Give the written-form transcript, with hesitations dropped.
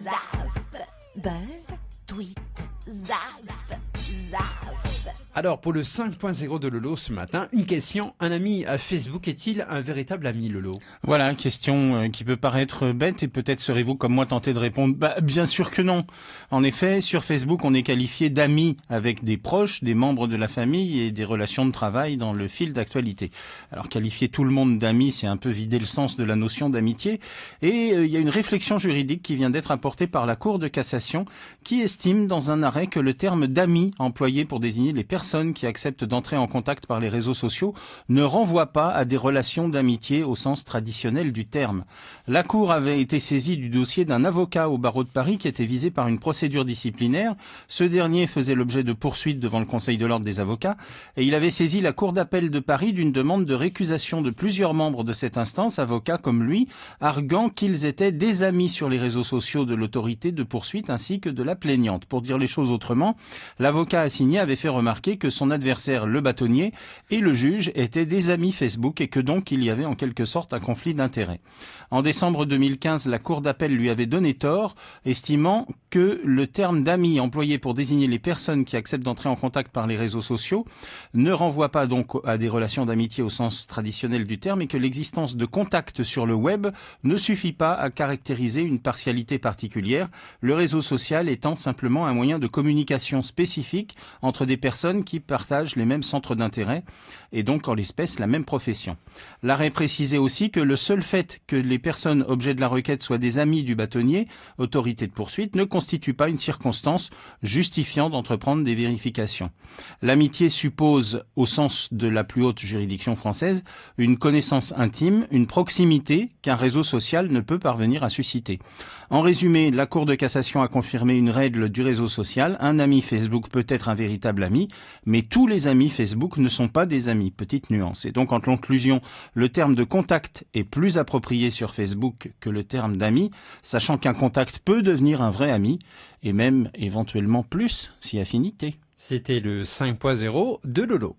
Buzz, tweet, zap, zap. Alors, pour le 5.0 de Lolo ce matin, une question. Un ami à Facebook est-il un véritable ami, Lolo? Voilà, question qui peut paraître bête et peut-être serez-vous comme moi tenté de répondre bien sûr que non. En effet, sur Facebook, on est qualifié d'amis avec des proches, des membres de la famille et des relations de travail dans le fil d'actualité. Alors, qualifier tout le monde d'amis, c'est un peu vider le sens de la notion d'amitié. Et il y a une réflexion juridique qui vient d'être apportée par la Cour de cassation qui estime dans un arrêt que le terme d'amis employé pour désigner les personnes qui acceptent d'entrer en contact par les réseaux sociaux ne renvoie pas à des relations d'amitié au sens traditionnel du terme. La Cour avait été saisie du dossier d'un avocat au barreau de Paris qui était visé par une procédure disciplinaire. Ce dernier faisait l'objet de poursuites devant le Conseil de l'ordre des avocats et il avait saisi la Cour d'appel de Paris d'une demande de récusation de plusieurs membres de cette instance, avocats comme lui, arguant qu'ils étaient des amis sur les réseaux sociaux de l'autorité de poursuite ainsi que de la plaignante. Pour dire les choses autrement, l'avocat assigné avait fait remarquer que son adversaire, le bâtonnier, et le juge étaient des amis Facebook et que donc il y avait en quelque sorte un conflit d'intérêts. En décembre 2015, la Cour d'appel lui avait donné tort, estimant que le terme d'amis employé pour désigner les personnes qui acceptent d'entrer en contact par les réseaux sociaux ne renvoie pas donc à des relations d'amitié au sens traditionnel du terme et que l'existence de contacts sur le web ne suffit pas à caractériser une partialité particulière, le réseau social étant simplement un moyen de communication spécifique entre des personnes qui partagent les mêmes centres d'intérêt et donc en l'espèce la même profession. L'arrêt précisait aussi que le seul fait que les personnes objets de la requête soient des amis du bâtonnier, autorité de poursuite, ne constitue pas une circonstance justifiant d'entreprendre des vérifications. L'amitié suppose, au sens de la plus haute juridiction française, une connaissance intime, une proximité qu'un réseau social ne peut parvenir à susciter. En résumé, la Cour de cassation a confirmé une règle du réseau social. Un ami Facebook peut être un véritable ami, mais tous les amis Facebook ne sont pas des amis. Petite nuance. Et donc, en conclusion, le terme de contact est plus approprié sur Facebook que le terme d'ami, sachant qu'un contact peut devenir un vrai ami, et même éventuellement plus si affinité. C'était le 5.0 de Lolo.